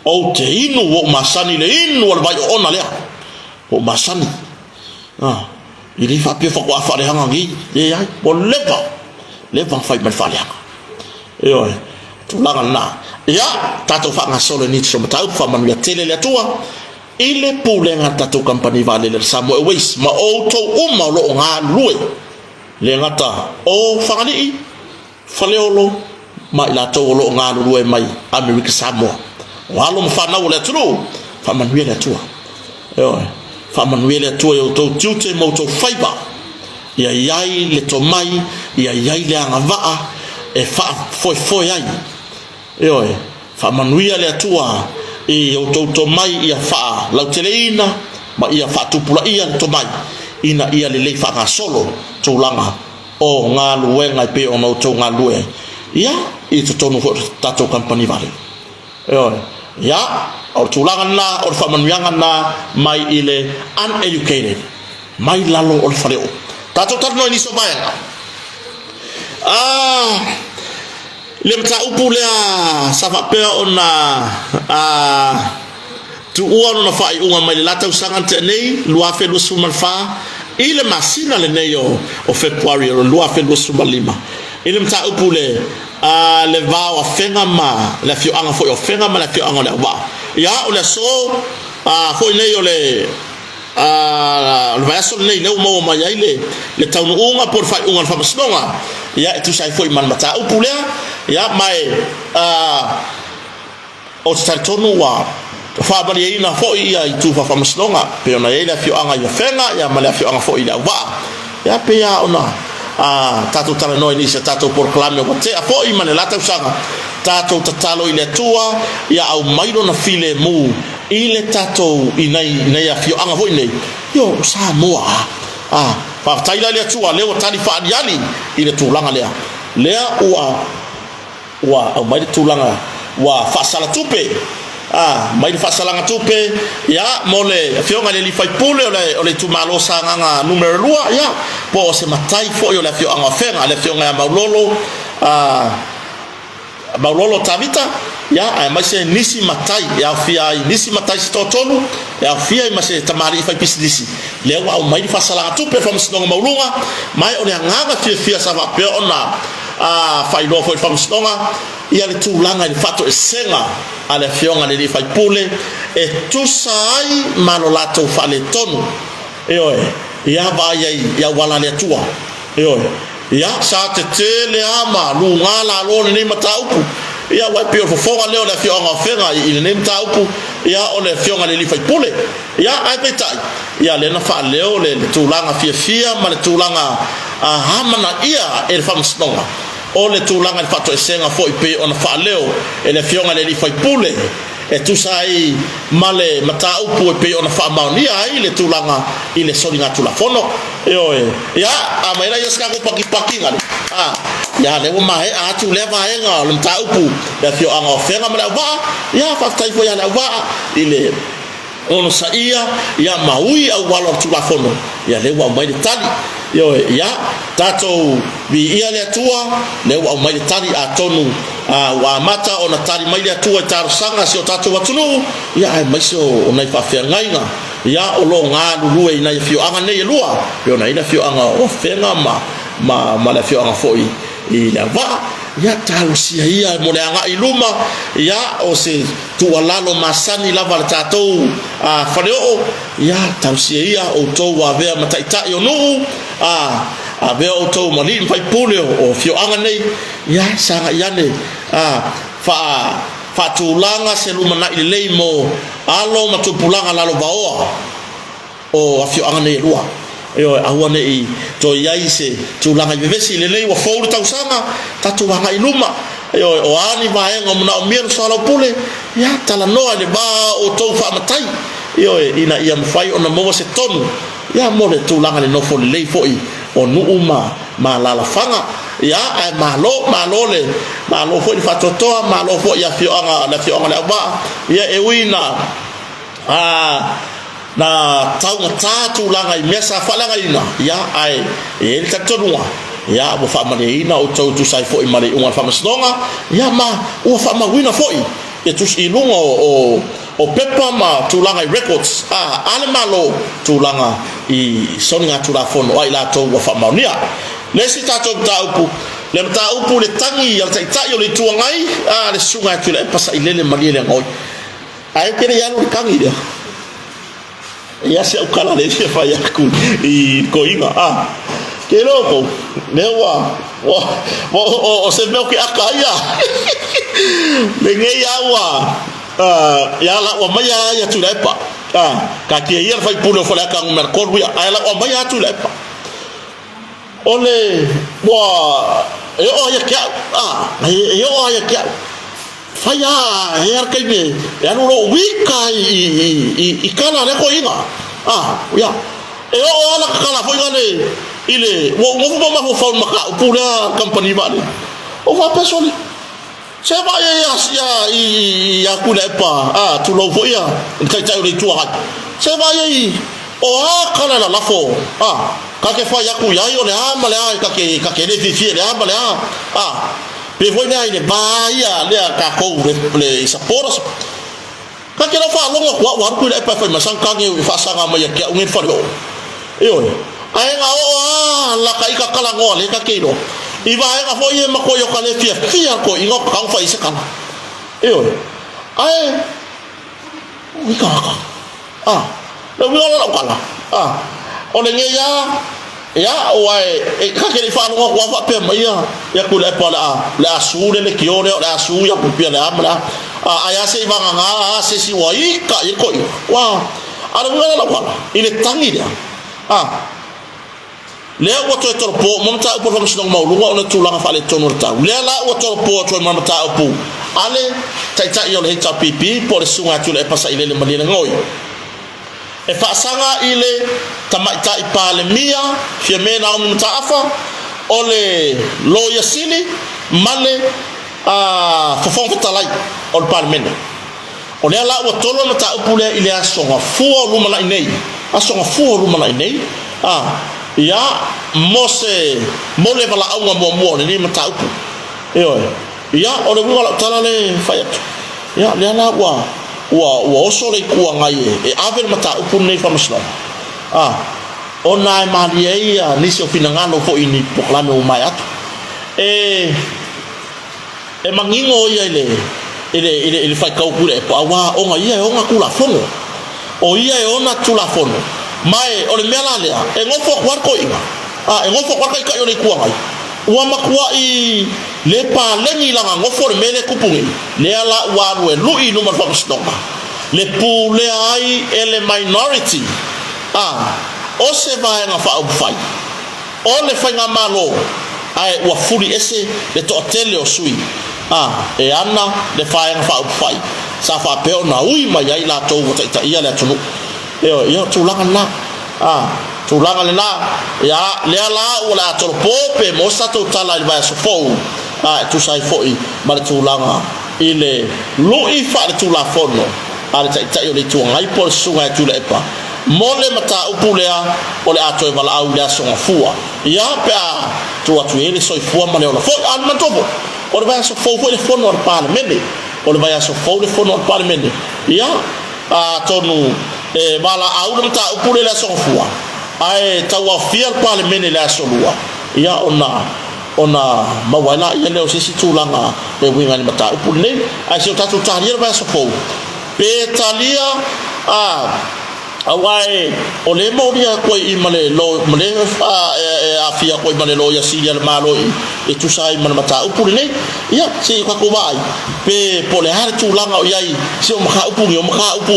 A: o te inu wo masani le inu wal vai ona le o masani ili fa pe fa kwa fa le hanga ngi ye ai bo leva fa mal fa le hanga yo tu langa na ya tato fa nga solo ni tso mata fa man ya tele le tua ile pule nga tato company vale le Samoa Airways ma o to uma lo nga lue le ngata o fa ni fa le olo ma ila to lo nga lue mai America Samoa walo mfana wala tulu fa man le tua yo fa manuele to yo to tute mo to fiber ya yai le to mai ya yai le anga e fa foi ai yo fa manuele tua e yo to mai ya fa la teleina ma ia fa tu pula ia to mai ina ia le fa nga solo to langa o nga luwe nga pe ono to nga luwe ya I to tonu tato company vale yo ya or tulangan na or famanyangan na mai ile uneducated mai lalo or fareo tato tarno ni so bayan le mta upulea safa pe ona tu uano na fai unga mai lata usangan te nei lua fe lu sumal fa ile masina le neyo o February lua fe lu sumal lima ile mta upule le va o fenga ma la fio anga fo o fenga ma la fio anga le va ya o le so fo nei o le le va so nei le mo ma ya ile le taunu unga por fai unga fa masnonga ya tu sai fo man mata upule ya mai o startonu wa fa ba ye ina fo ia tu fa masnonga pe ona ile fio anga ya fenga ya ma la fio anga fo ile va ya pe ya ona tatou tala noi ni se tatou proclame o te afo I mane lata usanga tatou tatalo I le tua ia au mailo na file mu I le tatou I nei afio anga voi nei yo Samoa pa taila le tua leo tali fa adiali I le tulanga lea ua au mai le tulanga wa fa sala tupe mai fa salanga tupe ya mole fionga le fai pule o le tumalo sanga numero 2 ya po se matai fo yo le fionga fenga le fionga ya maulolo tavita ya mai se nisi matai ya fia nisi matai stotonu ya fia mai se tamari fai pisidisi le wa mai fa salanga tupe fa msnonga maulunga mai o le nganga fia sa va pe ona fai lo fo fa msnonga ia le tulanga le fato e senga ale fionga le fai pule e tu sai malolato fa le tonu ia va ia wala le tua ia sa te le ama lunga la lo ni mataupu ia wa pe fo fonga leo le fionga fenga I le mataupu ia o le fionga le fai pule ia ai petai ia le na fa leo le tulanga fia ma le tulanga hamana ia e fa msnonga o le tulanga le fato e senga fo I pe ona fa leo e le fionga le fai pule e tu sai male mataupu e pe ona fa maunia ai le tulanga I le solinga tulafono ia a mai ia ska ko paki ngale ia le mai tu le va enga le mataupu le fionga fenga mala va ia fa tai fo ia la va I le ono saia ia maui au walo tulafono ia le wa mai tali ia tatou vi ia le tua le wa mai tali a tonu wa mata ona tali mai le tua tar sanga si o tatou watunu ia ai mai so ona fa fe ngainga ia o lo nga lulu e na fio anga nei lua pe ona ina fio anga o fenga ma la fio anga foi I la va ia talusia ia mo le anga I luma ia o se tualalo masani lava le tatou fareo ia talusia ia o tou wa vea mataitai o nu a vea o tou mali fai pule o fio anga nei ia sanga iane fa tulanga se luma na I le mo alo matupulanga lalo baoa o fio anga nei lua ahua nei to iai se tulanga vevesi le nei wa foulu tausanga tatuanga I luma o ani vaenga mona o mier sala pule ia tala noa le ba o tou fa matai ina ia mfai ona mo se tonu ia mo le tulanga le no fo le lei foi o nuuma ma la fanga ia ai malo fo I fatotoa malo fo ia fioanga la ba ia e wina na taunga tatu langa I mesa falanga ina ia ai e tatonua ia bo fa mane ina o tau tu sai fo I mare unga fa masnonga ia ma o fa ma wina fo I tu I lunga o pepa ma tu langa records ale malo tu langa I soninga tu la fono ai la to fa ma nia le si tato taupu le taupu le tangi ya tai le tuangai le sunga tu le pasa ile mali le ngoi ai kere ya no kangi dia ia se ukala le fa ya ku I koinga ke loko lewa o se veo que akaia le ngai awa ya la o mai ya tu lepa ka ke ia fa pulo fa la ka un mercor wi ai la o mai ya tu lepa ole o ya ke ya ke fa ya her ke ni ya no wi ka I kala le koinga ya o la kala fo ngane ile wo ma fo ma pula company ba ni o va persone se va ya kula pa tu lo fo ya kai tai le tua se va o kala la fo ka ke fa ya ku ya yo le ama le ka ke le fi le ama le pe voi nei le ba ya le ka ko le saporos ka ke la fa longo wa ku le pa fa ma sang ka nge fa sanga ma ya ke un fa lo ai nga la kai ka kala ngole ka ke lo I va nga fo ye ma ko yo ka le fia ko I ngo ka fa isa kana ai wi ka le wi la kala o le nge ya o ai ka ke fa ngo wa fa pe ma ya ku le pa la su le ki o la su ya pu pe la amla aya se va nga se si wa I ka I ko wa ala wi la kala ile tangi dia le wa to po mo ta po fam sino mau lunga ona tulanga fa le tonu ta le la wa to po to ma ta po ale tai yo le ta pipi po le sunga tu le pasa ile le malina ngoi e fa sanga ile tamaita ipale mia fia mena o mtaafa ole loya sili male fofon fatalai o parlement ole ala o tolo na ta upule ile asonga fuo luma la inei asonga fuo luma la inei ya mose mole vala au mo ni mata upu ya ole wala tala le fayat ya le ala wa oso le kua ngai e ave mata upu nei famasno ona maria ia nisi o finangalo fo ini poklame o mai atu e mangingo ia ile fai kau kule po awa onga ia onga kula fono o ia e ona tula fono mai ole mela lea e ngofo kwar ko inga e ngofo kwar kai ka le kua ngai ua makua i le pa lengi langa ngofo le mele kupungi le ala waru e lui no marfa stonga le pu le ai ele minority o se vai nga fa fai o le fai nga malo ai ua furi ese le to tele o sui e ana le fai nga fa fai sa fa peo na ui mai ai la to ta ia le tunu ia tulanga na tulanga le na ya le ala o la to pope mo sa to tala il vai so fo tu sai foi ma le tulanga ile lui fa le tula fono ale ta yo le tuanga ai por sunga tu le pa mole mata upulea ole ato e vala au le songa fua ia pa tu atu ele so fua male ola fo an mantobo ole vai so fo le fono al parlement ole vai so fo le fono al parlement ia tonu e vala au le mata upule le songa fua ai tawa fia al parlement le solua ia ona mawala ia le sisi tulanga e winga ni mata upule ai so tatu taria vai so fo petalia awai ole moria ko I male lo male afia ko male lo ya silia malo e tu sai man mata upuri nei ya si ka ko vai pe pole har tu langa o yai si o maka upu o maka upu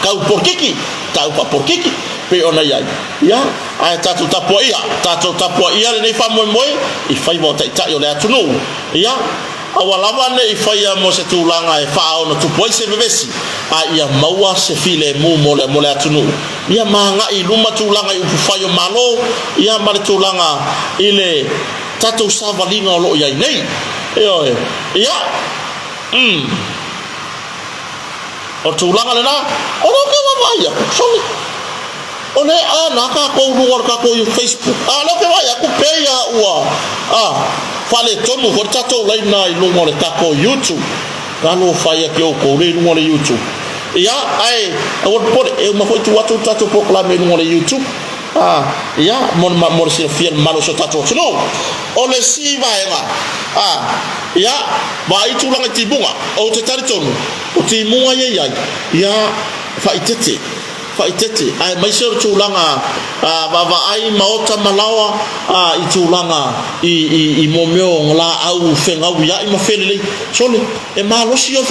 A: ka por kiki ta upa por kiki pe ona yai ya ai tatu tapo ia le nei fa mo I fai mo ta yo le atunu ya awalama ne ifaya mo se tulanga e fa ono tu poi se bevesi ia maua se file mu mole atunu ia manga I luma tulanga I ufayo malo ia male tulanga ile tatu savalinga lo ia nei ia o tulanga le na ono ke waya soli one naka ko luar ka ko Facebook lo ke waya ku peya ua fale tomu horta to lai na I lungo le tako YouTube kalo faya ke o ko le lungo le YouTube ia ai o por e ma foi tu atu tato proclame lungo le YouTube ia mon se fiel malo so tato no o le si vai ia vai tu langa tibunga o te tari tonu o timunga ia faitete ai mai se tulanga baba ai maota malawa I tulanga I momeo ngla au fenga ya I mafelele sole e malosi o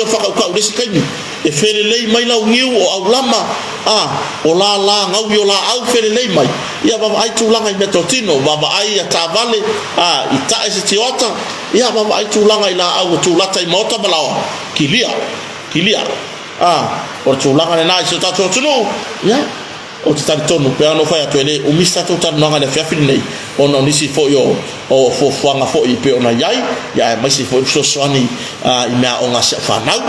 A: fakau le sikaini e felele mai la ngiu o au lama o la ngau yo la au felele mai ia baba ai tulanga I metotino baba ai ya tavale I ta ese tiota ia baba ai tulanga I la au tulata I maota malawa kilia o tulanga le nai se tatu tunu ya o te tonu pe ano fai atuele o mista to tanu nga le fiafili nei ono nisi fo yo o fo fuanga fo I pe ona yai ya mai si fo so soani I mea o nga se fanau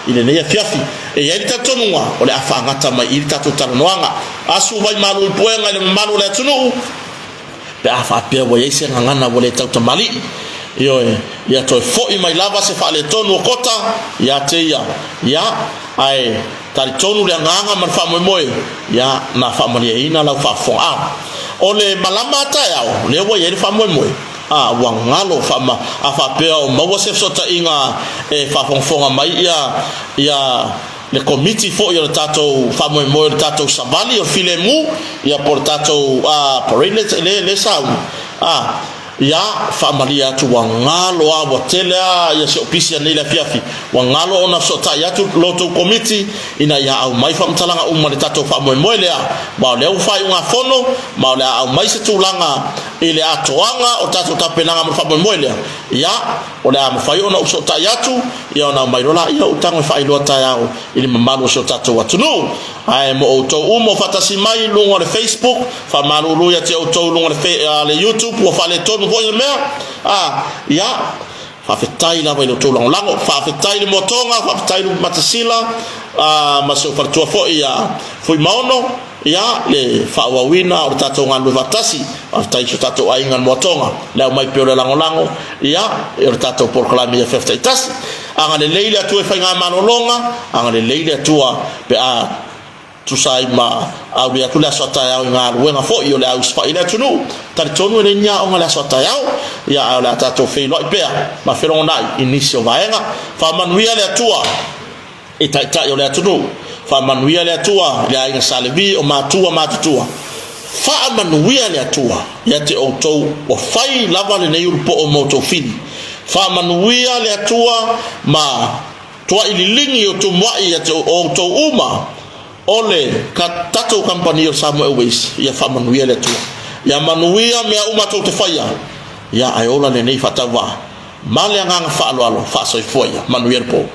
A: ile nei fiafi e ya le tonu nga o le afanga tama I tatu tanu nga asu vai malu poenga le malu le tunu pe afa pe wo yese ngana wo le tatu mali ia toi foi mai lava se fa le tonu kota ia te ia ai tali tonu le nganga man fa mo ia na fa mo ina la fa fo o le malama ta ya le wo ye fa mo wa ngalo fa ma afa pe o mo se sota inga e fa fonga mai ia le committee fo yo tato fa mo tato sabali o filemu ia por tato por le sound ya familia tu wangalo wa tela ya se opisia nei la fiafi wangalo ona sota ya tu loto committee ina ya au mai fa mtalanga umale tato fa moele ba le ufa nga fono ma le au mai se tulanga ile atoanga o tato tapenanga mo fa moele ya ola mo fa ona sota ya tu ya ona mai rola ya utango fa ilo ta yao ile mamalo sota to watunu ai mo to umo fatasi mai lungo le Facebook fa malulu ya te to lungo le YouTube wa fa le to vo ya fa fetai la vai to lango fa fetai le motonga fa fetai le matasila ma so fartua fo ya foi maono ya le fa wawina o tato ngalu fatasi fa fetai so tato aingan motonga la mai pe le lango ya e tato por clame ya fetai tas anga le leila tu e fa nga manolonga anga le leila tua pe tu sai ma au ya kula sota ya nga wenga fo yo la usfa ina tunu tar tonu le nya on la sota ya la tato fe lo pe ma fe lo na inicio vaenga fa manuia le tua ita yo le tunu fa manuia le tua ya ina salvi o ma tua fa manuia le tua ya te auto o fai lava le nei po o moto fini fa manuia le tua ma tua ililingi o tu mai ya te auto uma ole ka tato company o Samuel Airways ya fa manuia le tua ya manuia me uma to te faia ya ayola ne nei fatawa male nga fa alo fa so foi manuia po